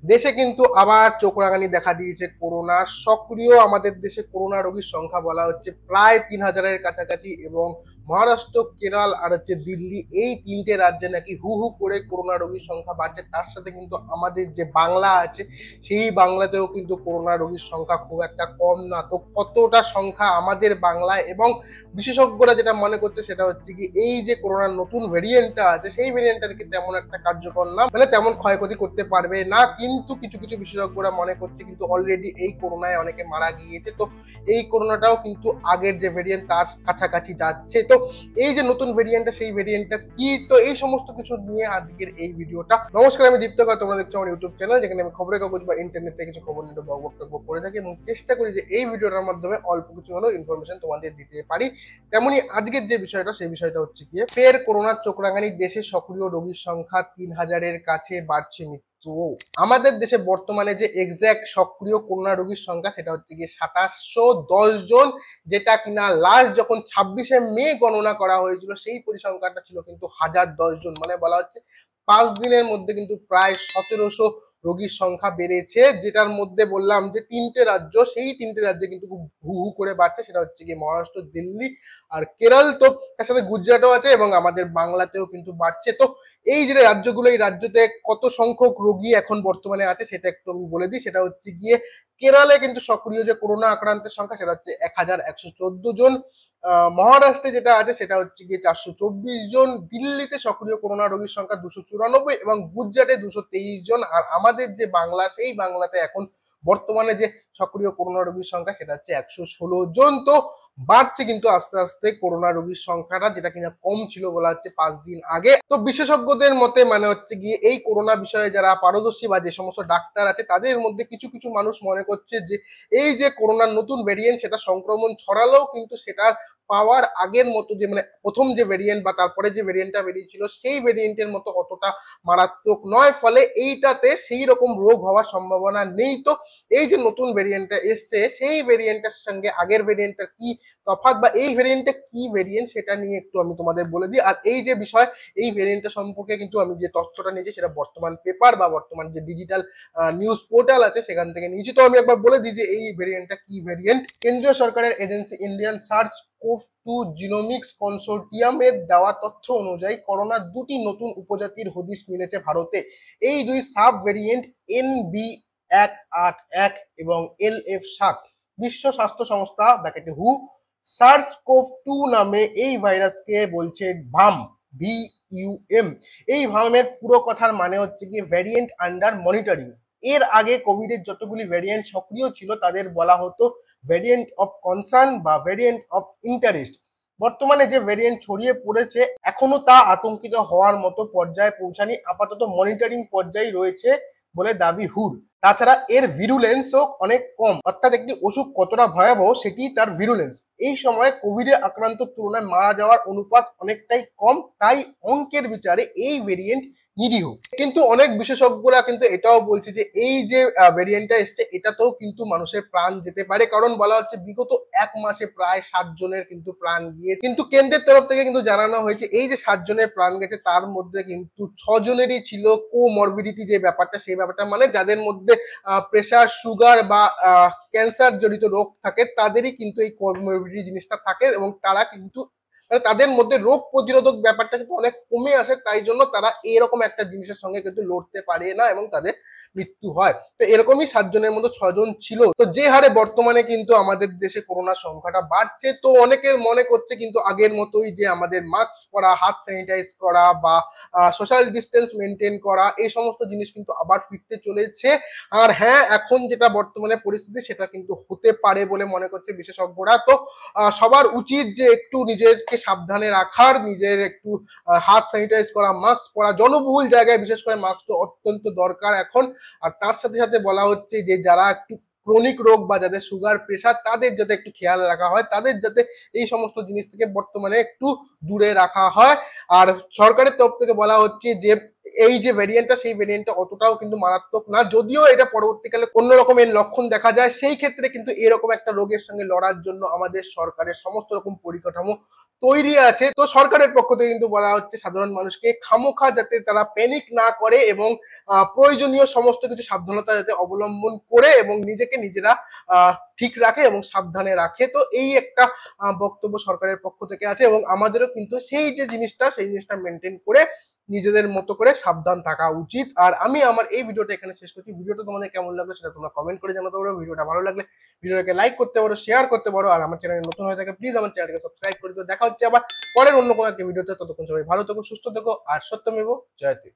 দেশে কিন্তু আবার চোখ রাঙানি দেখা দিয়েছে করোনা সক্রিয়। আমাদের দেশে করোনা রোগীর সংখ্যা বলা হচ্ছে প্রায় 3,000-এর কাছাকাছি, এবং মহারাষ্ট্র, কেরল আর হচ্ছে দিল্লি, এই তিনটে রাজ্যে নাকি হু হু করে করোনা রোগীর সংখ্যা বাড়ছে। তার সাথে কিন্তু আমাদের যে বাংলা আছে, সেই বাংলাতেও কিন্তু করোনা রোগীর সংখ্যা খুব একটা কম না। তো কতটা সংখ্যা আমাদের বাংলায়, এবং বিশেষজ্ঞরা যেটা মনে করছে সেটা হচ্ছে কি, এই যে করোনার নতুন ভেরিয়েন্টটা আছে, সেই ভেরিয়েন্টটা কি তেমন একটা কার্যকর না, মানে তেমন ক্ষয়ক্ষতি করতে পারবে না। কিন্তু কিছু কিছু বিশেষজ্ঞরা মনে করছে কিন্তু অলরেডি এই করোনায় অনেকে মারা গিয়েছে, তো এই করোনাটাও কিন্তু আগের যে ভেরিয়েন্ট তার কাছাকাছি যাচ্ছে। তো এই যে নতুন ভেরিয়েন্টটা, সেই ভেরিয়েন্টটা কি, তো এই সমস্ত কিছু নিয়ে আজকের এই ভিডিওটা। নমস্কার, আমি দীপ্তকর, তোমরা দেখছো আমার ইউটিউব চ্যানেল, যেখানে আমি খবরের কাগজ বা ইন্টারনেট থেকে কিছু খবর নিয়ে বক্তব্য করে থাকি, এবং চেষ্টা করি যে এই ভিডিওটার মাধ্যমে অল্প কিছু হলেও ইনফরমেশন তোমাদের দিতে পারি। তেমনি আজকের যে বিষয়টা, সেই বিষয়টা হচ্ছে কি, ফের করোনার চোখ রাঙানি, দেশে সক্রিয় রোগীর সংখ্যা 3,000-এর কাছে, বাড়ছে মৃত্যু। আমাদের দেশে বর্তমানে যে এক্স্যাক্ট সক্রিয় করোনা রোগীর সংখ্যা, সেটা হচ্ছে গিয়ে 2710 জন, যেটা কিনা লাস্ট যখন 26শে মে গণনা করা হয়েছিল, সেই পরিসংখ্যানটা ছিল কিন্তু 1010 জন। মানে বলা হচ্ছে 5 দিনের মধ্যে কিন্তু প্রায় 1700 রোগীর সংখ্যা বেড়েছে, যেটার মধ্যে বললাম যে তিনটে রাজ্য, সেই তিনটে রাজ্যে কিন্তু খুব হু হু করে বাড়ছে। সেটা হচ্ছে গিয়ে মহারাষ্ট্র, দিল্লি আর কেরল। তো তার সাথে গুজরাটও আছে, এবং আমাদের বাংলাতেও কিন্তু বাড়ছে। তো এই যে রাজ্যগুলো, এই রাজ্যতে কত সংখ্যক রোগী এখন বর্তমানে আছে সেটা একটু আমি বলে দিই। সেটা হচ্ছে গিয়ে কেরালে কিন্তু সক্রিয় যে করোনা আক্রান্তের সংখ্যা, সেটা হচ্ছে 1114 জন। মহারাষ্ট্রে যেটা আছে সেটা হচ্ছে গিয়ে 424 জন। দিল্লিতে সক্রিয় করোনা রোগীর সংখ্যা 294, এবং গুজরাটে 223 জন। আর আমাদের যে বাংলা, সেই বাংলাতে এখন বর্তমানে যে সক্রিয় করোনা রোগীর সংখ্যা, সেটা হচ্ছে 116 জন। তো বাড়ছে কিন্তু আস্তে আস্তে করোনা রোগীর সংখ্যাটা, যেটা কিনা কম ছিল বলা হচ্ছে 5 দিন আগে। তো বিশেষজ্ঞদের মতে মানে হচ্ছে গিয়ে এই করোনা বিষয়ে যারা পারদর্শী বা যে সমস্ত ডাক্তার আছে, তাদের মধ্যে কিছু কিছু মানুষ মনে করছে যে এই যে করোনার নতুন ভেরিয়েন্ট, সেটা সংক্রমণ ছড়ালেও কিন্তু সেটার পাওয়ার আগের মতো, যে মানে প্রথম যে ভেরিয়েন্ট বা তারপরে যে ভেরিয়েন্টটা বেরিয়েছিল, সেই ভেরিয়েন্টের মতো অতটা মারাত্মক নয়, ফলে এইটাতে সেই রকম রোগ হওয়ার সম্ভাবনা নেই। তো এই যে নতুন ভেরিয়েন্টটা এসছে, সেই ভেরিয়েন্টের সঙ্গে আগের ভেরিয়েন্টটা কি তফাৎ, বা এই ভেরিয়েন্টটা কি ভেরিয়েন্ট, সেটা নিয়ে একটু আমি তোমাদের বলে দিই। আর এই যে বিষয়, এই ভেরিয়েন্টটা সম্পর্কে কিন্তু আমি যে তথ্যটা নিয়েছি, সেটা বর্তমান পেপার বা বর্তমান যে ডিজিটাল নিউজ পোর্টাল আছে, সেখান থেকে নিয়েছি। তো আমি একবার বলে দিই যে এই ভেরিয়েন্টটা কি ভেরিয়েন্ট। কেন্দ্রীয় সরকারের agency Indian SARS CoV 2 genomics কনসোর্টিয়ামের দেওয়া তথ্য অনুযায়ী করোনার দুটি নতুন উপজাতির হদিস মিলেছে ভারতে। এই দুই সাব ভেরিয়েন্ট NB181 এবং LF7। বিশ্ব স্বাস্থ্য সংস্থা ব্র্যাকেটে হু সার্স কোভ 2 নামে এই ভাইরাসকে বলছে ভাম, VUM। এই ভামের পুরো কথার মানে হচ্ছে কি ভ্যারিয়েন্ট আন্ডার মনিটরিং। এর আগে কোভিডের যতগুলি ভ্যারিয়েন্ট সক্রিয় ছিল, তাদের বলা হতো ভ্যারিয়েন্ট অফ কনসার্ন বা ভ্যারিয়েন্ট অফ ইন্টারেস্ট। বর্তমানে যে ভ্যারিয়েন্ট ছড়িয়ে পড়েছে, এখনো তা আতঙ্কিত হওয়ার মতো পর্যায়ে পৌঁছানি, আপাতত মনিটরিং পর্যায়ে রয়েছে বলে দাবি হুর। তাছাড়া এর ভিরুলেন্সও অনেক কম, অর্থাৎ একটি অসুখ কতটা ভয়াবহ সেটি তার ভিরুলেন্স। এই সময় কোভিডে আক্রান্ত তুলনায় মারা যাওয়ার অনুপাত অনেকটাই কম, তাই অঙ্কের বিচারে এই ভেরিয়েন্ট নিরীহ। কিন্তু অনেক বিশেষজ্ঞরা কিন্তু এটাও বলছে যে এই যে ভেরিয়েন্টটা এসছে, এটাতেও কিন্তু মানুষের প্রাণ যেতে পারে, কারণ বলা হচ্ছে বিগত 1 মাসে প্রায় 7 জনের কিন্তু প্রাণ গিয়েছে। কিন্তু কেন্দ্রের তরফ থেকে কিন্তু জানানো হয়েছে এই যে 7 জনের প্রাণ গেছে, তার মধ্যে কিন্তু 6 জনেরই ছিল কোমরবিডিটি, যে ব্যাপারটা, সেই ব্যাপারটা মানে যাদের মধ্যে প্রেসার, সুগার বা ক্যান্সার জড়িত রোগ থাকে, তাদেরই কিন্তু এই কোমরবিডিটি জিনিসটা থাকে, এবং তারা কিন্তু তাদের মধ্যে রোগ প্রতিরোধক ব্যাপারটা কিন্তু অনেক কমে আসে, তাই জন্য তারা এরকম একটা জিনিসের সঙ্গে কিন্তু লড়তে পারে না, এবং তাদের মৃত্যু হয়। তো এরকমই 7 জনের মধ্যে 6 জন ছিল। তো যে হারে বর্তমানে কিন্তু আমাদের দেশে করোনা সংখ্যাটা বাড়ছে, তো অনেকের মনে করছে কিন্তু আগের মতোই যে আমাদের মাস্ক পরা, হাত স্যানিটাইজ করা বা সোশ্যাল ডিস্টেন্স মেনটেন করা, এই সমস্ত জিনিস কিন্তু আবার ফিরতে চলেছে। আর হ্যাঁ, এখন যেটা বর্তমানে পরিস্থিতি, সেটা কিন্তু হতে পারে বলে মনে করছে বিশেষজ্ঞরা। তো সবার উচিত যে একটু নিজেকে সাবধানে রাখার, নিজের একটু হাত স্যানিটাইজ করা, মাস্ক পরা, জনবহুল জায়গায় বিশেষ করে মাস্ক তো অত্যন্ত দরকার এখন। আর তার সাথে সাথে বলা হচ্ছে যে যারা একটু ক্রনিক রোগ বা যাদের সুগার, প্রেসার, তাদের যাতে একটু খেয়াল রাখা হয়, তাদের যাতে এই সমস্ত জিনিস থেকে বর্তমানে একটু দূরে রাখা হয়। আর সরকারের তরফ থেকে বলা হচ্ছে যে এই যে ভ্যারিয়েন্টটা, সেই ভ্যারিয়েন্টটা অতটাও কিন্তু মারাত্মক না, যদিও এটা পরবর্তীকালে অন্য রকমের লক্ষণ দেখা যায়। সেই ক্ষেত্রে কিন্তু এরকম একটা রোগের সঙ্গে লড়ার জন্য আমাদের সরকারের সমস্ত রকম পরিকাঠামো তৈরি আছে। তো সরকারের পক্ষ থেকে কিন্তু বলা হচ্ছে সাধারণ মানুষকে খামোখা যাতে তারা প্যানিক না করে এবং প্রয়োজনীয় সমস্ত কিছু সাবধানতা যাতে অবলম্বন করে এবং নিজেকে নিজেরা ঠিক রাখে এবং সাবধানে রাখে। তো এই একটা বক্তব্য সরকারের পক্ষ থেকে আছে এবং আমাদেরও কিন্তু সেই যে জিনিসটা, সেই জিনিসটা মেনটেন করে নিজেদের মতো করে সাবধান থাকা উচিত। আর আমি আমার এই ভিডিওটা এখানে শেষ করছি। ভিডিওটা তোমাদের কেমন লাগলো সেটা তোমরা কমেন্ট করে জানাতে পারো। ভিডিওটা ভালো লাগলে ভিডিওটাকে লাইক করতে পারো, শেয়ার করতে পারো। আর আমার চ্যানেলে নতুন হয়ে থাকে প্লিজ আমার চ্যানেলটাকে সাবস্ক্রাইব করে দিও। দেখা হচ্ছে আবার পরের অন্য কোনো একটা ভিডিওতে। ততক্ষণ সবাই ভালো থেকো, সুস্থ থেকো, আর সত্যমেব জয়তে।